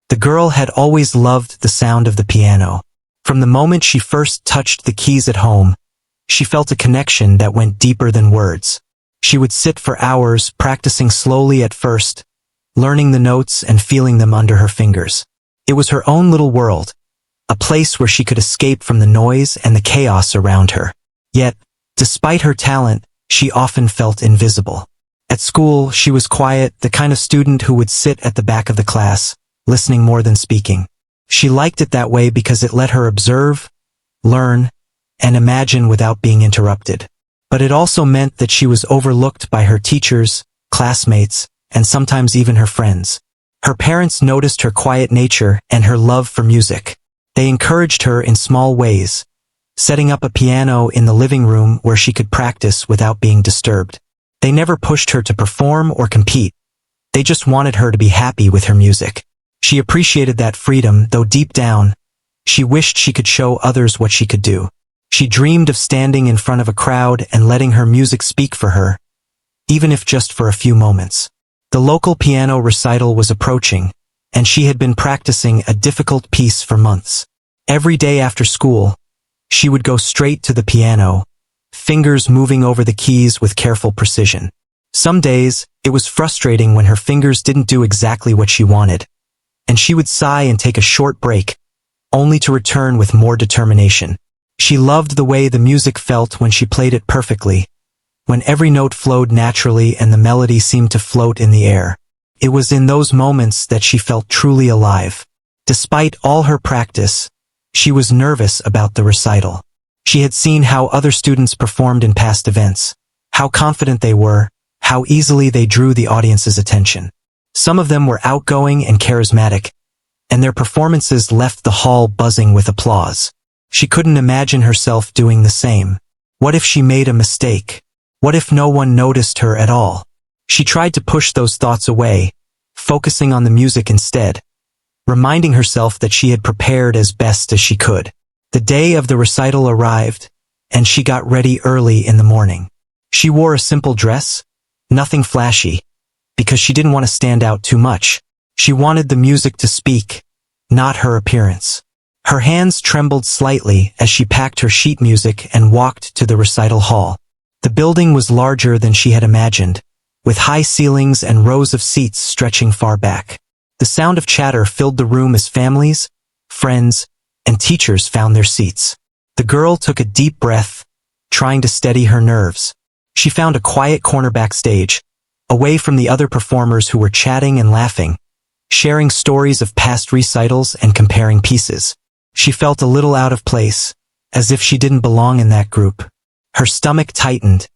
The girl had always loved the sound of the piano. From the moment she first touched the keys at home, she felt a connection that went deeper than words. She would sit for hours, practicing slowly at first, learning the notes and feeling them under her fingers. It was her own little world, a place where she could escape from the noise and the chaos around her. Yet, despite her talent, she often felt invisible. At school, she was quiet, the kind of student who would sit at the back of the class, listening more than speaking. She liked it that way because it let her observe, learn, and imagine without being interrupted. But it also meant that she was overlooked by her teachers, classmates, and sometimes even her friends. Her parents noticed her quiet nature and her love for music. They encouraged her in small ways, setting up a piano in the living room where she could practice without being disturbed. They never pushed her to perform or compete. They just wanted her to be happy with her music. She appreciated that freedom, though deep down, she wished she could show others what she could do. She dreamed of standing in front of a crowd and letting her music speak for her, even if just for a few moments. The local piano recital was approaching, and she had been practicing a difficult piece for months. Every day after school, she would go straight to the piano, fingers moving over the keys with careful precision. Some days, it was frustrating when her fingers didn't do exactly what she wanted, and she would sigh and take a short break, only to return with more determination. She loved the way the music felt when she played it perfectly, when every note flowed naturally and the melody seemed to float in the air. It was in those moments that she felt truly alive. Despite all her practice, she was nervous about the recital. She had seen how other students performed in past events, how confident they were, how easily they drew the audience's attention. Some of them were outgoing and charismatic, and their performances left the hall buzzing with applause. She couldn't imagine herself doing the same. What if she made a mistake? What if no one noticed her at all? She tried to push those thoughts away, focusing on the music instead, reminding herself that she had prepared as best as she could. The day of the recital arrived, and she got ready early in the morning. She wore a simple dress, nothing flashy, because she didn't want to stand out too much. She wanted the music to speak, not her appearance. Her hands trembled slightly as she packed her sheet music and walked to the recital hall. The building was larger than she had imagined, with high ceilings and rows of seats stretching far back. The sound of chatter filled the room as families, friends, and teachers found their seats. The girl took a deep breath, trying to steady her nerves. She found a quiet corner backstage, away from the other performers who were chatting and laughing, sharing stories of past recitals and comparing pieces. She felt a little out of place, as if she didn't belong in that group. Her stomach tightened,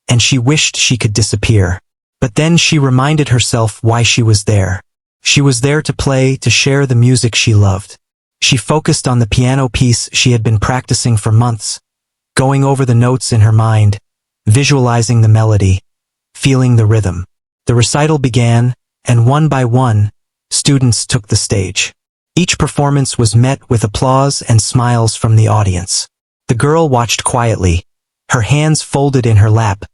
and she wished she could disappear. But then she reminded herself why she was there. She was there to play, to share the music she loved. She focused on the piano piece she had been practicing for months, going over the notes in her mind, visualizing the melody, feeling the rhythm. The recital began, and one by one, students took the stage. Each performance was met with applause and smiles from the audience. The girl watched quietly, her hands folded in her lap,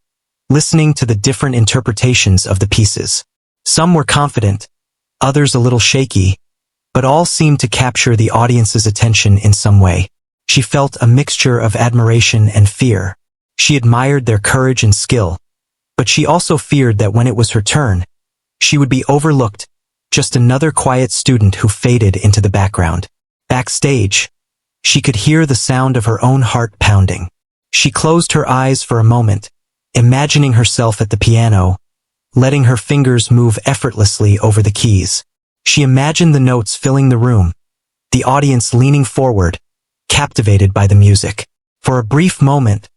listening to the different interpretations of the pieces. Some were confident, others a little shaky, but all seemed to capture the audience's attention in some way. She felt a mixture of admiration and fear. She admired their courage and skill, but she also feared that when it was her turn, she would be overlooked, just another quiet student who faded into the background. Backstage, she could hear the sound of her own heart pounding. She closed her eyes for a moment, imagining herself at the piano, letting her fingers move effortlessly over the keys. She imagined the notes filling the room, the audience leaning forward, captivated by the music. For a brief moment,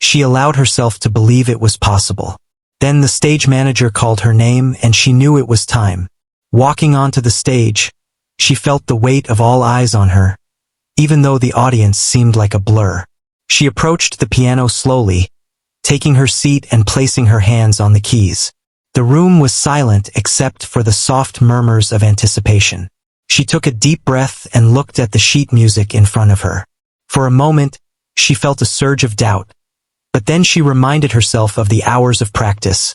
she allowed herself to believe it was possible. Then the stage manager called her name and she knew it was time. Walking onto the stage, she felt the weight of all eyes on her, even though the audience seemed like a blur. She approached the piano slowly, taking her seat and placing her hands on the keys. The room was silent except for the soft murmurs of anticipation. She took a deep breath and looked at the sheet music in front of her. For a moment, she felt a surge of doubt, but then she reminded herself of the hours of practice,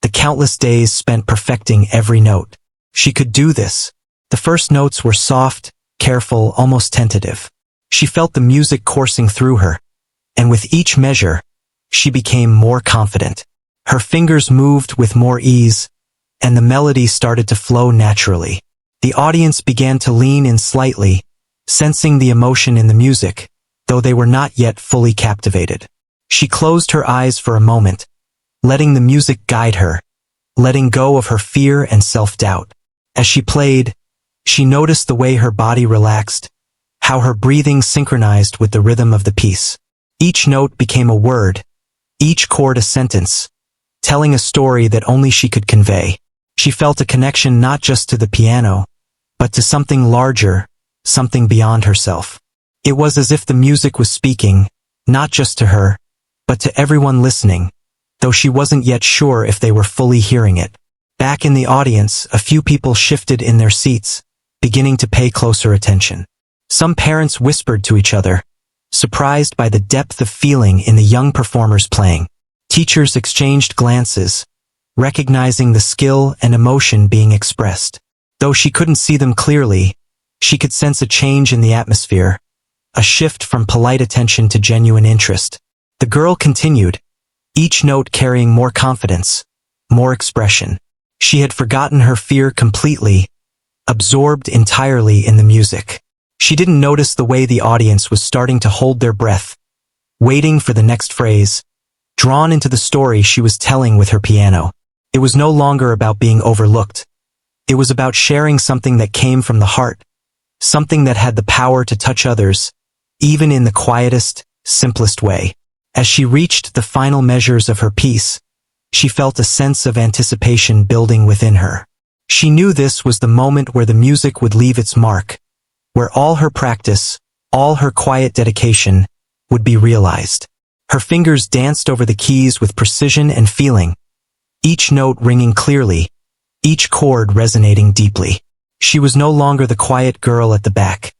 the countless days spent perfecting every note. She could do this. The first notes were soft, careful, almost tentative. She felt the music coursing through her, and with each measure, she became more confident. Her fingers moved with more ease, and the melody started to flow naturally. The audience began to lean in slightly, sensing the emotion in the music, though they were not yet fully captivated. She closed her eyes for a moment, letting the music guide her, letting go of her fear and self-doubt. As she played, she noticed the way her body relaxed, how her breathing synchronized with the rhythm of the piece. Each note became a word, each chord a sentence, telling a story that only she could convey. She felt a connection not just to the piano, but to something larger, something beyond herself. It was as if the music was speaking, not just to her, but to everyone listening, though she wasn't yet sure if they were fully hearing it. Back in the audience, a few people shifted in their seats, beginning to pay closer attention. Some parents whispered to each other, surprised by the depth of feeling in the young performers playing. Teachers exchanged glances, recognizing the skill and emotion being expressed. Though she couldn't see them clearly, she could sense a change in the atmosphere, a shift from polite attention to genuine interest. The girl continued, each note carrying more confidence, more expression. She had forgotten her fear completely, absorbed entirely in the music. She didn't notice the way the audience was starting to hold their breath, waiting for the next phrase, drawn into the story she was telling with her piano. It was no longer about being overlooked. It was about sharing something that came from the heart, something that had the power to touch others, even in the quietest, simplest way. As she reached the final measures of her piece, she felt a sense of anticipation building within her. She knew this was the moment where the music would leave its mark, where all her practice, all her quiet dedication, would be realized. Her fingers danced over the keys with precision and feeling, each note ringing clearly, each chord resonating deeply. She was no longer the quiet girl at the back.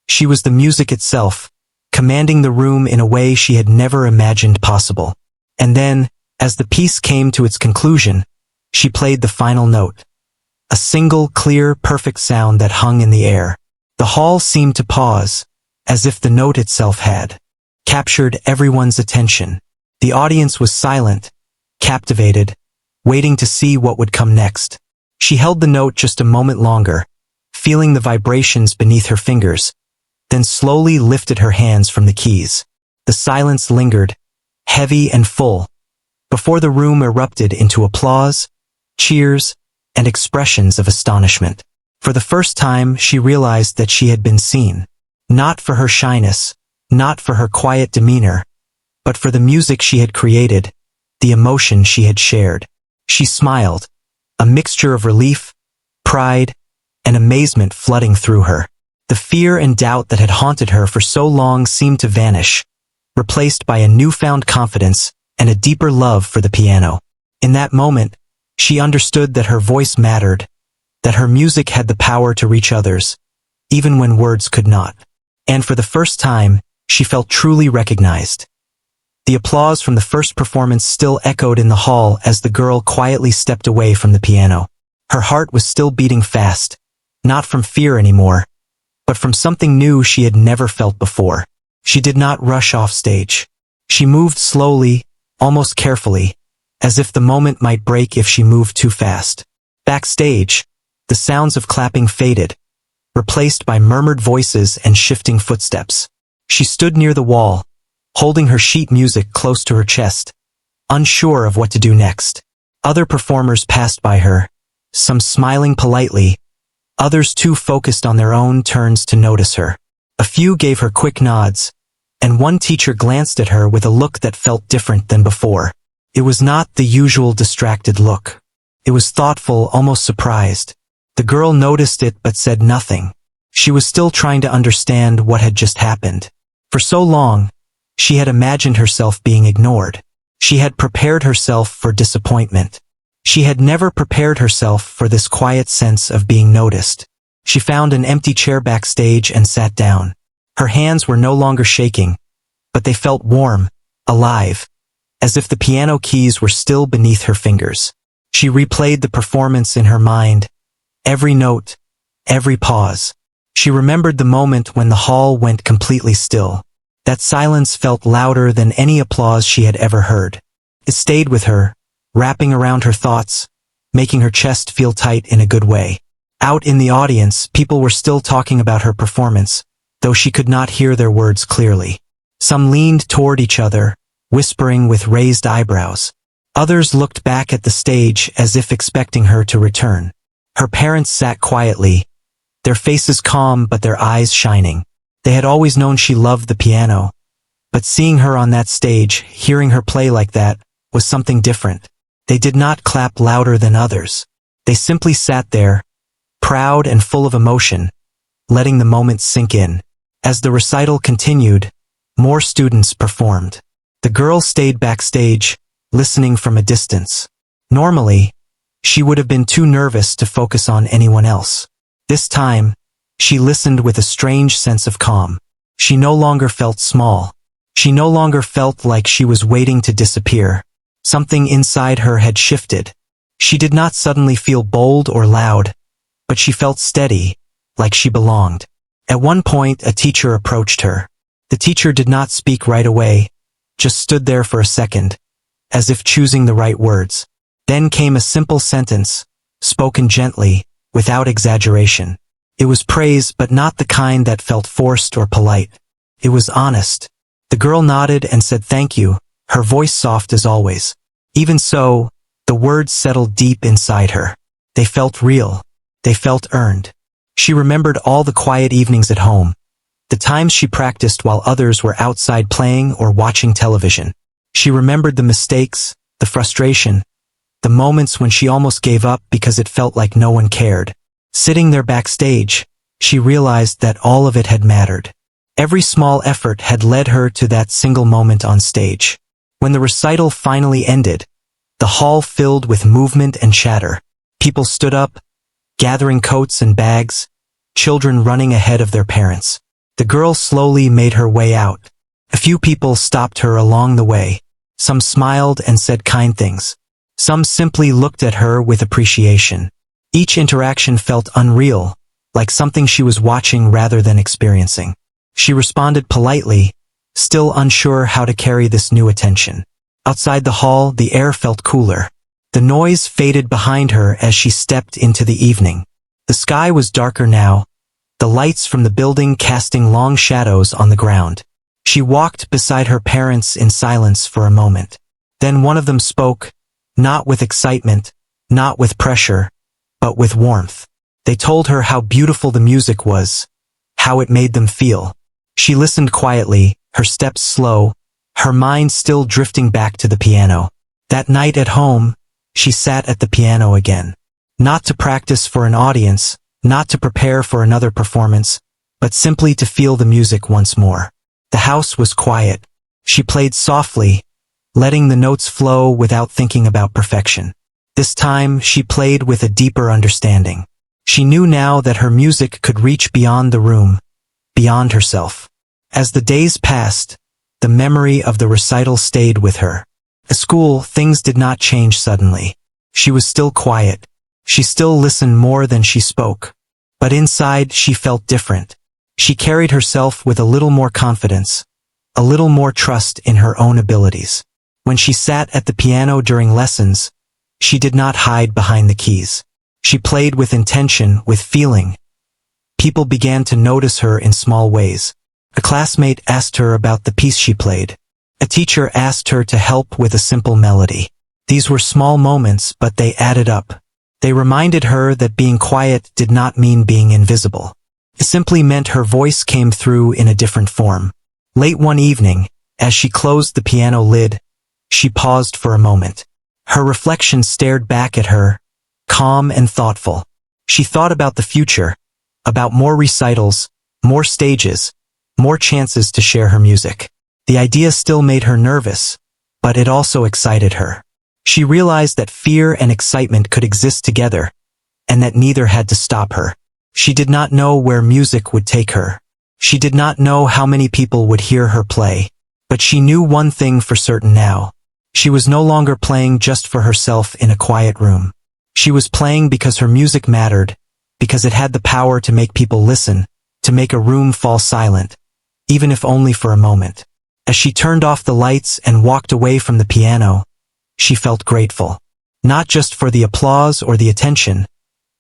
She was the music itself, commanding the room in a way she had never imagined possible. And then, as the piece came to its conclusion, she played the final note. A single, clear, perfect sound that hung in the air. The hall seemed to pause, as if the note itself had captured everyone's attention. The audience was silent, captivated, waiting to see what would come next. She held the note just a moment longer, feeling the vibrations beneath her fingers, then slowly lifted her hands from the keys. The silence lingered, heavy and full, before the room erupted into applause, cheers, and expressions of astonishment. For the first time, she realized that she had been seen, not for her shyness, not for her quiet demeanor, but for the music she had created, the emotion she had shared. She smiled, a mixture of relief, pride, and amazement flooding through her. The fear and doubt that had haunted her for so long seemed to vanish, replaced by a newfound confidence and a deeper love for the piano. In that moment, she understood that her voice mattered, that her music had the power to reach others, even when words could not. And for the first time, she felt truly recognized. The applause from the first performance still echoed in the hall as the girl quietly stepped away from the piano. Her heart was still beating fast, not from fear anymore, but from something new she had never felt before. She did not rush off stage. She moved slowly, almost carefully, as if the moment might break if she moved too fast. Backstage, the sounds of clapping faded, replaced by murmured voices and shifting footsteps. She stood near the wall, holding her sheet music close to her chest, unsure of what to do next. Other performers passed by her, some smiling politely, others too focused on their own turns to notice her. A few gave her quick nods, and one teacher glanced at her with a look that felt different than before. It was not the usual distracted look. It was thoughtful, almost surprised. The girl noticed it but said nothing. She was still trying to understand what had just happened. For so long, she had imagined herself being ignored. She had prepared herself for disappointment. She had never prepared herself for this quiet sense of being noticed. She found an empty chair backstage and sat down. Her hands were no longer shaking, but they felt warm, alive, as if the piano keys were still beneath her fingers. She replayed the performance in her mind, every note, every pause. She remembered the moment when the hall went completely still. That silence felt louder than any applause she had ever heard. It stayed with her, wrapping around her thoughts, making her chest feel tight in a good way. Out in the audience, people were still talking about her performance, though she could not hear their words clearly. Some leaned toward each other, whispering with raised eyebrows. Others looked back at the stage as if expecting her to return. Her parents sat quietly, their faces calm but their eyes shining. They had always known she loved the piano, but seeing her on that stage, hearing her play like that, was something different. They did not clap louder than others. They simply sat there, proud and full of emotion, letting the moment sink in. As the recital continued, more students performed. The girl stayed backstage, listening from a distance. Normally, she would have been too nervous to focus on anyone else. This time, she listened with a strange sense of calm. She no longer felt small. She no longer felt like she was waiting to disappear. Something inside her had shifted. She did not suddenly feel bold or loud, but she felt steady, like she belonged. At one point, a teacher approached her. The teacher did not speak right away, just stood there for a second, as if choosing the right words. Then came a simple sentence, spoken gently, without exaggeration. It was praise, but not the kind that felt forced or polite. It was honest. The girl nodded and said thank you, her voice soft as always. Even so, the words settled deep inside her. They felt real. They felt earned. She remembered all the quiet evenings at home, the times she practiced while others were outside playing or watching television. She remembered the mistakes, the frustration, the moments when she almost gave up because it felt like no one cared. Sitting there backstage, she realized that all of it had mattered. Every small effort had led her to that single moment on stage. When the recital finally ended, the hall filled with movement and chatter. People stood up, gathering coats and bags, children running ahead of their parents. The girl slowly made her way out. A few people stopped her along the way. Some smiled and said kind things. Some simply looked at her with appreciation. Each interaction felt unreal, like something she was watching rather than experiencing. She responded politely, still unsure how to carry this new attention. Outside the hall, the air felt cooler. The noise faded behind her as she stepped into the evening. The sky was darker now, the lights from the building casting long shadows on the ground. She walked beside her parents in silence for a moment. Then one of them spoke, not with excitement, not with pressure, but with warmth. They told her how beautiful the music was, how it made them feel. She listened quietly, her steps slow, her mind still drifting back to the piano. That night at home, she sat at the piano again. Not to practice for an audience, not to prepare for another performance, but simply to feel the music once more. The house was quiet. She played softly, letting the notes flow without thinking about perfection. This time, she played with a deeper understanding. She knew now that her music could reach beyond the room, beyond herself. As the days passed, the memory of the recital stayed with her. At school, things did not change suddenly. She was still quiet. She still listened more than she spoke. But inside, she felt different. She carried herself with a little more confidence, a little more trust in her own abilities. When she sat at the piano during lessons, she did not hide behind the keys. She played with intention, with feeling. People began to notice her in small ways. A classmate asked her about the piece she played. A teacher asked her to help with a simple melody. These were small moments, but they added up. They reminded her that being quiet did not mean being invisible. It simply meant her voice came through in a different form. Late one evening, as she closed the piano lid, she paused for a moment. Her reflection stared back at her, calm and thoughtful. She thought about the future, about more recitals, more stages, more chances to share her music. The idea still made her nervous, but it also excited her. She realized that fear and excitement could exist together, and that neither had to stop her. She did not know where music would take her. She did not know how many people would hear her play. But she knew one thing for certain now. She was no longer playing just for herself in a quiet room. She was playing because her music mattered, because it had the power to make people listen, to make a room fall silent, even if only for a moment. As she turned off the lights and walked away from the piano, she felt grateful. Not just for the applause or the attention,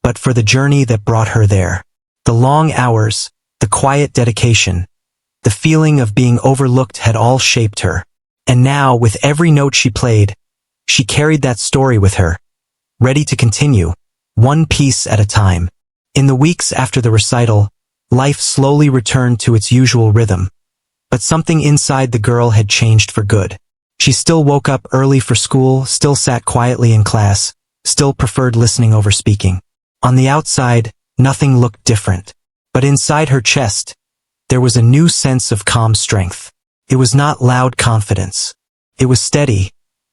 but for the journey that brought her there. The long hours, the quiet dedication, the feeling of being overlooked had all shaped her. And now, with every note she played, she carried that story with her, ready to continue, one piece at a time. In the weeks after the recital, life slowly returned to its usual rhythm. But something inside the girl had changed for good. She still woke up early for school, still sat quietly in class, still preferred listening over speaking. On the outside, nothing looked different. But inside her chest, there was a new sense of calm strength. It was not loud confidence. It was steady,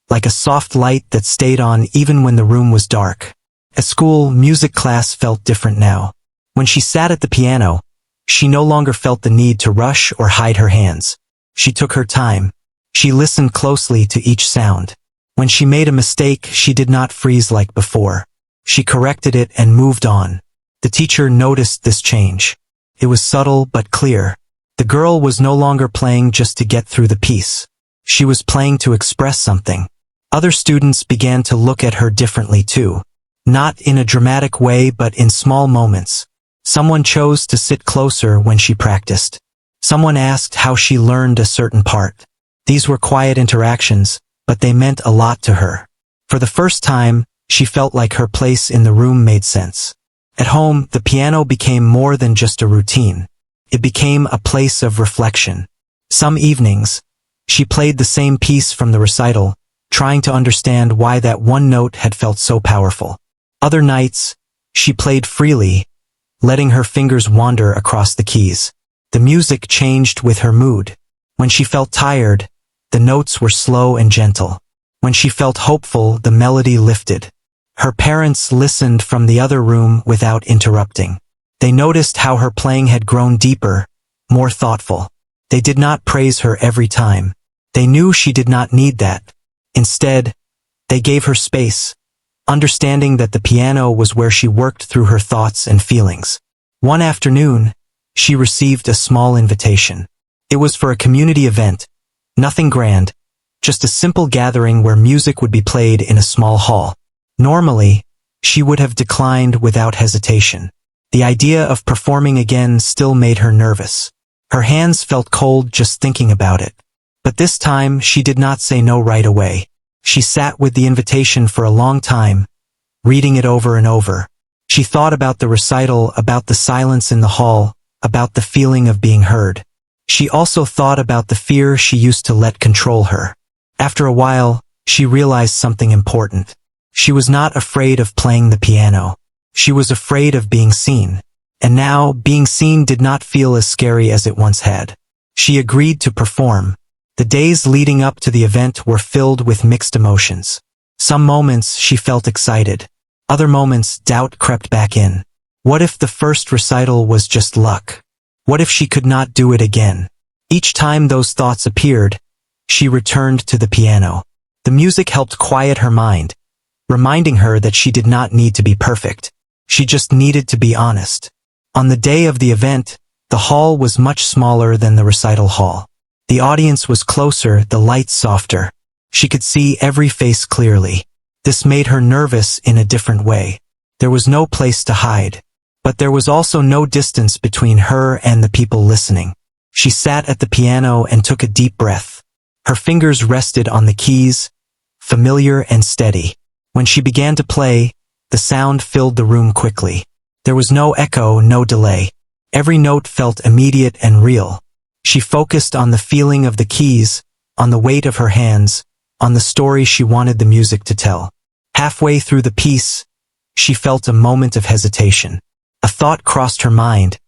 like a soft light that stayed on even when the room was dark. At school, music class felt different now. When she sat at the piano, she no longer felt the need to rush or hide her hands. She took her time. She listened closely to each sound. When she made a mistake, she did not freeze like before. She corrected it and moved on. The teacher noticed this change. It was subtle but clear. The girl was no longer playing just to get through the piece. She was playing to express something. Other students began to look at her differently too. Not in a dramatic way, but in small moments. Someone chose to sit closer when she practiced. Someone asked how she learned a certain part. These were quiet interactions, but they meant a lot to her. For the first time, she felt like her place in the room made sense. At home, the piano became more than just a routine. It became a place of reflection. Some evenings, she played the same piece from the recital, trying to understand why that one note had felt so powerful. Other nights, she played freely, letting her fingers wander across the keys. The music changed with her mood. When she felt tired, the notes were slow and gentle. When she felt hopeful, the melody lifted. Her parents listened from the other room without interrupting. They noticed how her playing had grown deeper, more thoughtful. They did not praise her every time. They knew she did not need that. Instead, they gave her space, understanding that the piano was where she worked through her thoughts and feelings. One afternoon, she received a small invitation. It was for a community event, nothing grand, just a simple gathering where music would be played in a small hall. Normally, she would have declined without hesitation. The idea of performing again still made her nervous. Her hands felt cold just thinking about it. But this time, she did not say no right away. She sat with the invitation for a long time, reading it over and over. She thought about the recital, about the silence in the hall, about the feeling of being heard. She also thought about the fear she used to let control her. After a while, she realized something important. She was not afraid of playing the piano. She was afraid of being seen. And now, being seen did not feel as scary as it once had. She agreed to perform. The days leading up to the event were filled with mixed emotions. Some moments she felt excited. Other moments doubt crept back in. What if the first recital was just luck? What if she could not do it again? Each time those thoughts appeared, she returned to the piano. The music helped quiet her mind, reminding her that she did not need to be perfect. She just needed to be honest. On the day of the event, the hall was much smaller than the recital hall. The audience was closer, the lights softer. She could see every face clearly. This made her nervous in a different way. There was no place to hide. But there was also no distance between her and the people listening. She sat at the piano and took a deep breath. Her fingers rested on the keys, familiar and steady. When she began to play, the sound filled the room quickly. There was no echo, no delay. Every note felt immediate and real. She focused on the feeling of the keys, on the weight of her hands, on the story she wanted the music to tell. Halfway through the piece, she felt a moment of hesitation. A thought crossed her mind,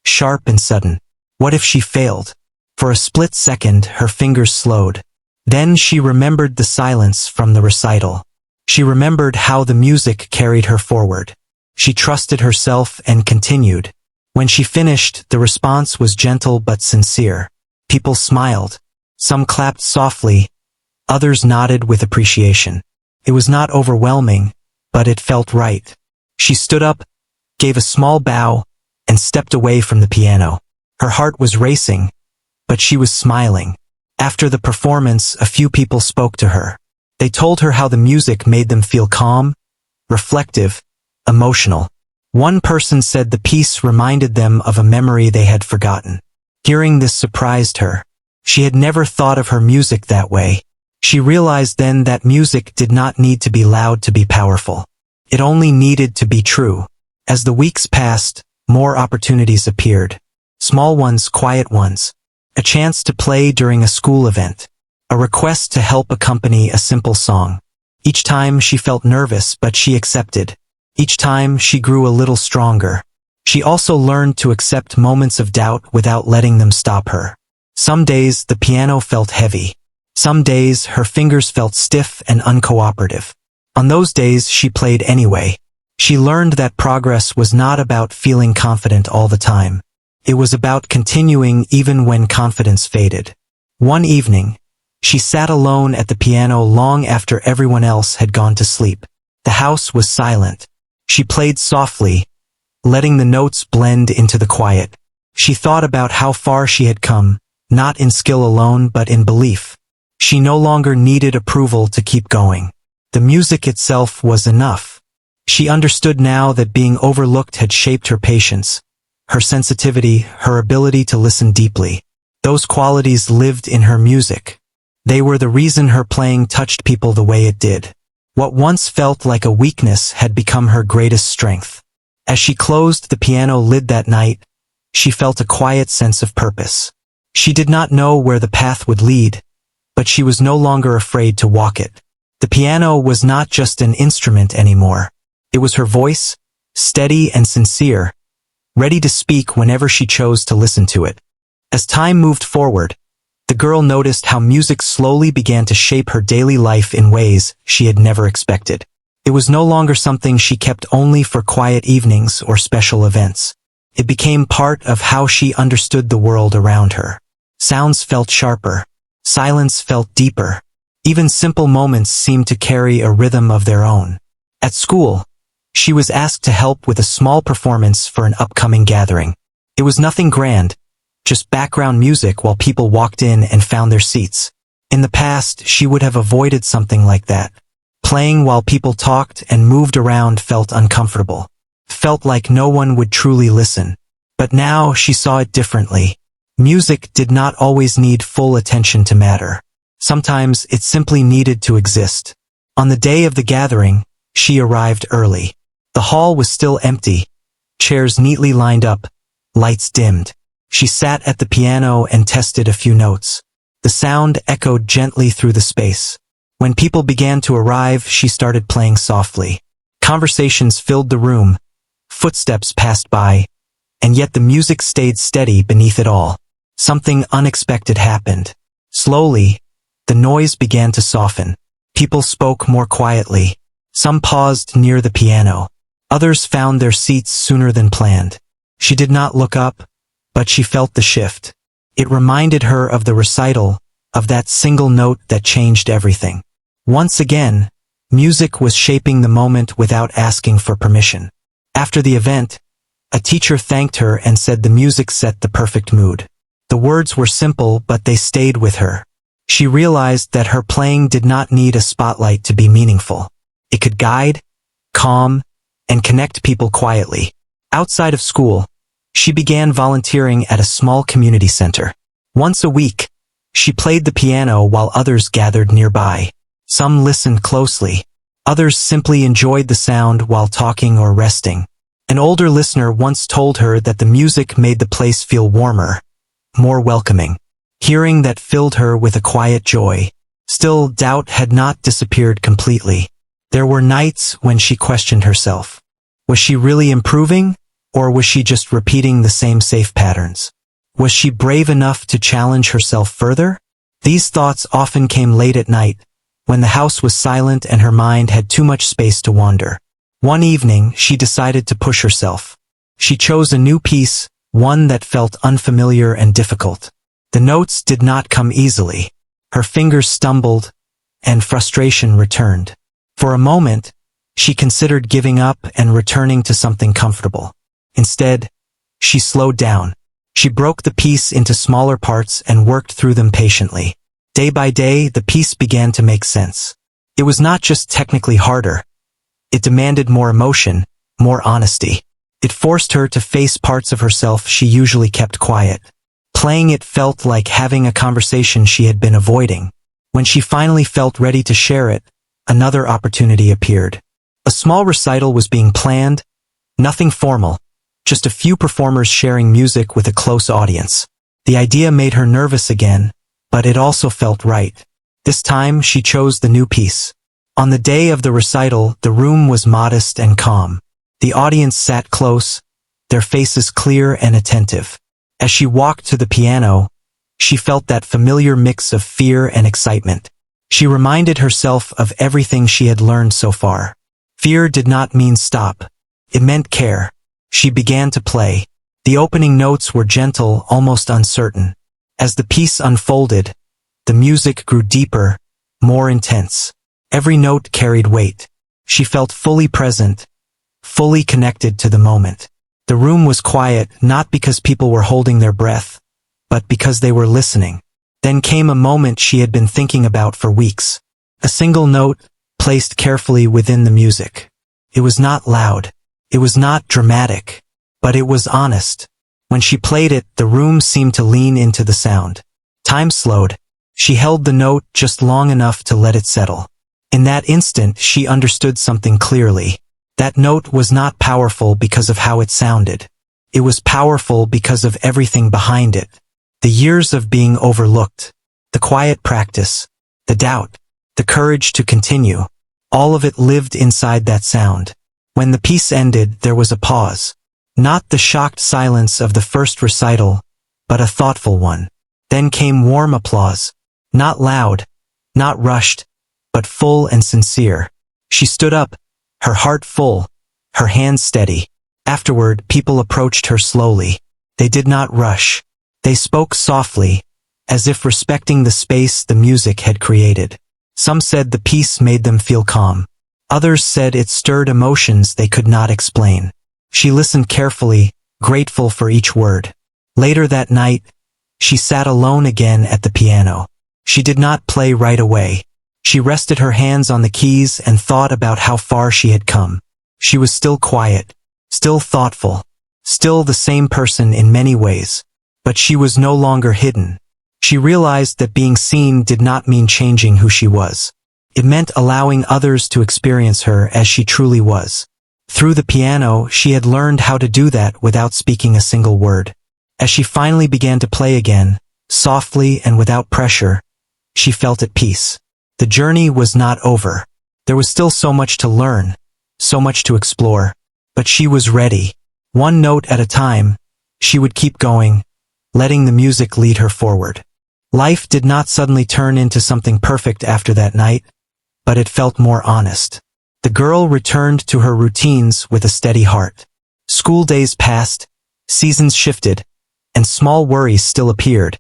sharp and sudden. What if she failed? For a split second, her fingers slowed. Then she remembered the silence from the recital. She remembered how the music carried her forward. She trusted herself and continued. When she finished, the response was gentle but sincere. People smiled. Some clapped softly. Others nodded with appreciation. It was not overwhelming, but it felt right. She stood up, gave a small bow, and stepped away from the piano. Her heart was racing, but she was smiling. After the performance, a few people spoke to her. They told her how the music made them feel calm, reflective, emotional. One person said the piece reminded them of a memory they had forgotten. Hearing this surprised her. She had never thought of her music that way. She realized then that music did not need to be loud to be powerful. It only needed to be true. As the weeks passed, more opportunities appeared. Small ones, quiet ones. A chance to play during a school event. A request to help accompany a simple song. Each time she felt nervous, but she accepted. Each time she grew a little stronger. She also learned to accept moments of doubt without letting them stop her. Some days the piano felt heavy. Some days her fingers felt stiff and uncooperative. On those days she played anyway. She learned that progress was not about feeling confident all the time. It was about continuing even when confidence faded. One evening, she sat alone at the piano long after everyone else had gone to sleep. The house was silent. She played softly, letting the notes blend into the quiet. She thought about how far she had come, not in skill alone but in belief. She no longer needed approval to keep going. The music itself was enough. She understood now that being overlooked had shaped her patience, her sensitivity, her ability to listen deeply. Those qualities lived in her music. They were the reason her playing touched people the way it did. What once felt like a weakness had become her greatest strength. As she closed the piano lid that night, she felt a quiet sense of purpose. She did not know where the path would lead, but she was no longer afraid to walk it. The piano was not just an instrument anymore. It was her voice, steady and sincere, ready to speak whenever she chose to listen to it. As time moved forward, the girl noticed how music slowly began to shape her daily life in ways she had never expected. It was no longer something she kept only for quiet evenings or special events. It became part of how she understood the world around her. Sounds felt sharper. Silence felt deeper. Even simple moments seemed to carry a rhythm of their own. At school, she was asked to help with a small performance for an upcoming gathering. It was nothing grand, just background music while people walked in and found their seats. In the past, she would have avoided something like that. Playing while people talked and moved around felt uncomfortable. Felt like no one would truly listen. But now she saw it differently. Music did not always need full attention to matter. Sometimes it simply needed to exist. On the day of the gathering, she arrived early. The hall was still empty, chairs neatly lined up, lights dimmed. She sat at the piano and tested a few notes. The sound echoed gently through the space. When people began to arrive, she started playing softly. Conversations filled the room, footsteps passed by, and yet the music stayed steady beneath it all. Something unexpected happened. Slowly, the noise began to soften. People spoke more quietly. Some paused near the piano. Others found their seats sooner than planned. She did not look up, but she felt the shift. It reminded her of the recital, of that single note that changed everything. Once again, music was shaping the moment without asking for permission. After the event, a teacher thanked her and said the music set the perfect mood. The words were simple, but they stayed with her. She realized that her playing did not need a spotlight to be meaningful. It could guide, calm, and connect people quietly. Outside of school, she began volunteering at a small community center. Once a week, she played the piano while others gathered nearby. Some listened closely. Others simply enjoyed the sound while talking or resting. An older listener once told her that the music made the place feel warmer, more welcoming. Hearing that filled her with a quiet joy. Still, doubt had not disappeared completely. There were nights when she questioned herself. Was she really improving, or was she just repeating the same safe patterns? Was she brave enough to challenge herself further? These thoughts often came late at night, when the house was silent and her mind had too much space to wander. One evening, she decided to push herself. She chose a new piece, one that felt unfamiliar and difficult. The notes did not come easily. Her fingers stumbled, and frustration returned. For a moment, She considered giving up and returning to something comfortable. Instead, she slowed down. She broke the piece into smaller parts and worked through them patiently. Day by day, the piece began to make sense. It was not just technically harder. It demanded more emotion, more honesty. It forced her to face parts of herself she usually kept quiet. Playing it felt like having a conversation she had been avoiding. When she finally felt ready to share it, another opportunity appeared. A small recital was being planned, nothing formal, just a few performers sharing music with a close audience. The idea made her nervous again, but it also felt right. This time, she chose the new piece. On the day of the recital, the room was modest and calm. The audience sat close, their faces clear and attentive. As she walked to the piano, she felt that familiar mix of fear and excitement. She reminded herself of everything she had learned so far. Fear did not mean stop. It meant care. She began to play. The opening notes were gentle, almost uncertain. As the piece unfolded, the music grew deeper, more intense. Every note carried weight. She felt fully present, fully connected to the moment. The room was quiet, not because people were holding their breath, but because they were listening. Then came a moment she had been thinking about for weeks. A single note, placed carefully within the music. It was not loud. It was not dramatic. But it was honest. When she played it, the room seemed to lean into the sound. Time slowed. She held the note just long enough to let it settle. In that instant, she understood something clearly. That note was not powerful because of how it sounded. It was powerful because of everything behind it. The years of being overlooked, the quiet practice, the doubt, the courage to continue, all of it lived inside that sound. When the piece ended, there was a pause. Not the shocked silence of the first recital, but a thoughtful one. Then came warm applause. Not loud, not rushed, but full and sincere. She stood up, her heart full, her hands steady. Afterward, people approached her slowly. They did not rush. They spoke softly, as if respecting the space the music had created. Some said the piece made them feel calm. Others said it stirred emotions they could not explain. She listened carefully, grateful for each word. Later that night, she sat alone again at the piano. She did not play right away. She rested her hands on the keys and thought about how far she had come. She was still quiet, still thoughtful, still the same person in many ways. But she was no longer hidden. She realized that being seen did not mean changing who she was. It meant allowing others to experience her as she truly was. Through the piano, she had learned how to do that without speaking a single word. As she finally began to play again, softly and without pressure, she felt at peace. The journey was not over. There was still so much to learn, so much to explore. But she was ready. One note at a time, she would keep going, letting the music lead her forward. Life did not suddenly turn into something perfect after that night, but it felt more honest. The girl returned to her routines with a steady heart. School days passed, seasons shifted, and small worries still appeared,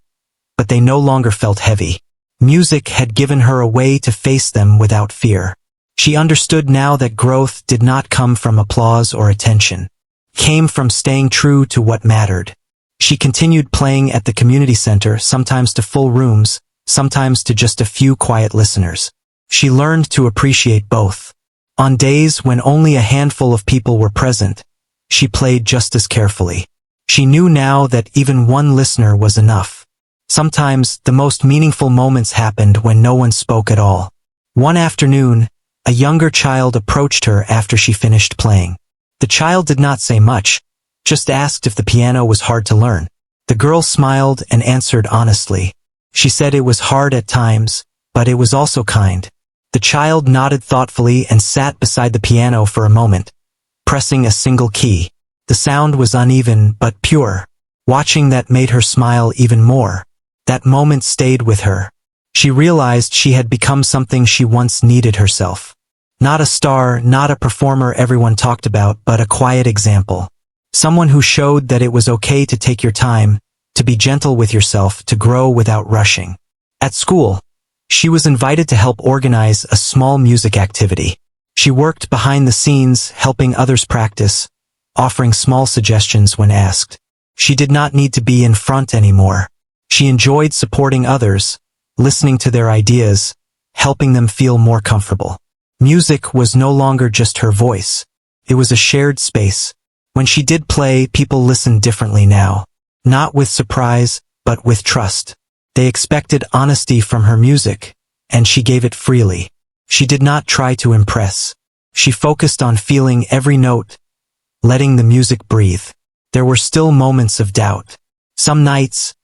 but they no longer felt heavy. Music had given her a way to face them without fear. She understood now that growth did not come from applause or attention. It came from staying true to what mattered. She continued playing at the community center, sometimes to full rooms, sometimes to just a few quiet listeners. She learned to appreciate both. On days when only a handful of people were present, she played just as carefully. She knew now that even one listener was enough. Sometimes, the most meaningful moments happened when no one spoke at all. One afternoon, a younger child approached her after she finished playing. The child did not say much, just asked if the piano was hard to learn. The girl smiled and answered honestly. She said it was hard at times, but it was also kind. The child nodded thoughtfully and sat beside the piano for a moment, pressing a single key. The sound was uneven but pure. Watching that made her smile even more. That moment stayed with her. She realized she had become something she once needed herself. Not a star, not a performer everyone talked about, but a quiet example. Someone who showed that it was okay to take your time, to be gentle with yourself, to grow without rushing. At school, she was invited to help organize a small music activity. She worked behind the scenes, helping others practice, offering small suggestions when asked. She did not need to be in front anymore. She enjoyed supporting others, listening to their ideas, helping them feel more comfortable. Music was no longer just her voice. It was a shared space. When she did play, people listened differently now. Not with surprise, but with trust. They expected honesty from her music, and she gave it freely. She did not try to impress. She focused on feeling every note, letting the music breathe. There were still moments of doubt. Some nights,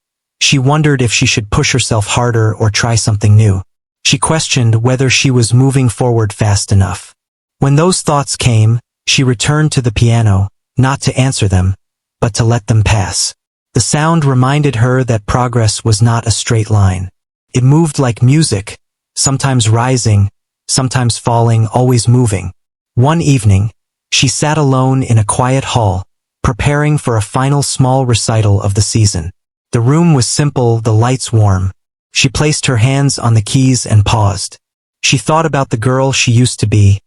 she wondered if she should push herself harder or try something new. She questioned whether she was moving forward fast enough. When those thoughts came, she returned to the piano, not to answer them, but to let them pass. The sound reminded her that progress was not a straight line. It moved like music, sometimes rising, sometimes falling, always moving. One evening, she sat alone in a quiet hall, preparing for a final small recital of the season. The room was simple, the lights warm. She placed her hands on the keys and paused. She thought about the girl she used to be,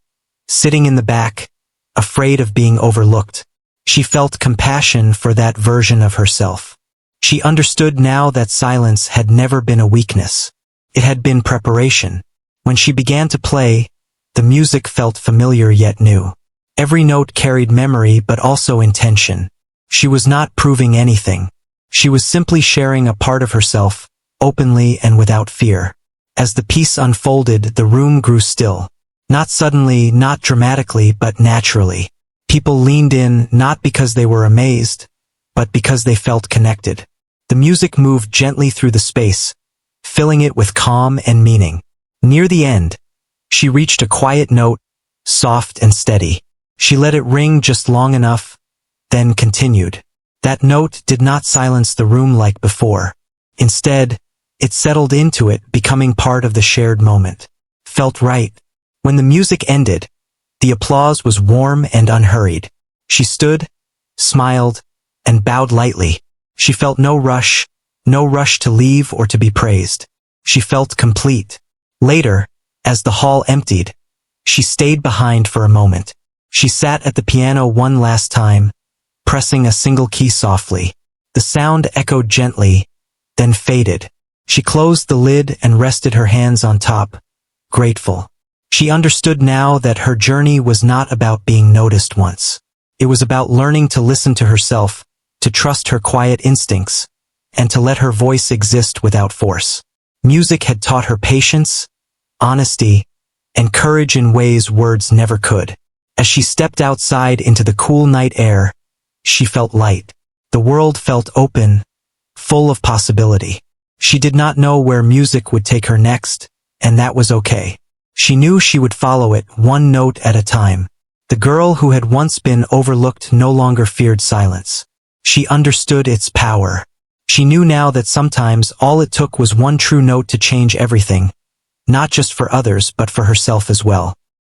sitting in the back, afraid of being overlooked. She felt compassion for that version of herself. She understood now that silence had never been a weakness. It had been preparation. When she began to play, the music felt familiar yet new. Every note carried memory but also intention. She was not proving anything. She was simply sharing a part of herself, openly and without fear. As the piece unfolded, the room grew still. Not suddenly, not dramatically, but naturally. People leaned in, not because they were amazed, but because they felt connected. The music moved gently through the space, filling it with calm and meaning. Near the end, she reached a quiet note, soft and steady. She let it ring just long enough, then continued. That note did not silence the room like before. Instead, it settled into it, becoming part of the shared moment. Felt right. When the music ended, the applause was warm and unhurried. She stood, smiled, and bowed lightly. She felt no rush to leave or to be praised. She felt complete. Later, as the hall emptied, she stayed behind for a moment. She sat at the piano one last time, pressing a single key softly. The sound echoed gently, then faded. She closed the lid and rested her hands on top, grateful. She understood now that her journey was not about being noticed once. It was about learning to listen to herself, to trust her quiet instincts, and to let her voice exist without force. Music had taught her patience, honesty, and courage in ways words never could. As she stepped outside into the cool night air, she felt light. The world felt open, full of possibility. She did not know where music would take her next, and that was okay. She knew she would follow it, one note at a time. The girl who had once been overlooked no longer feared silence. She understood its power. She knew now that sometimes all it took was one true note to change everything, not just for others but for herself as well.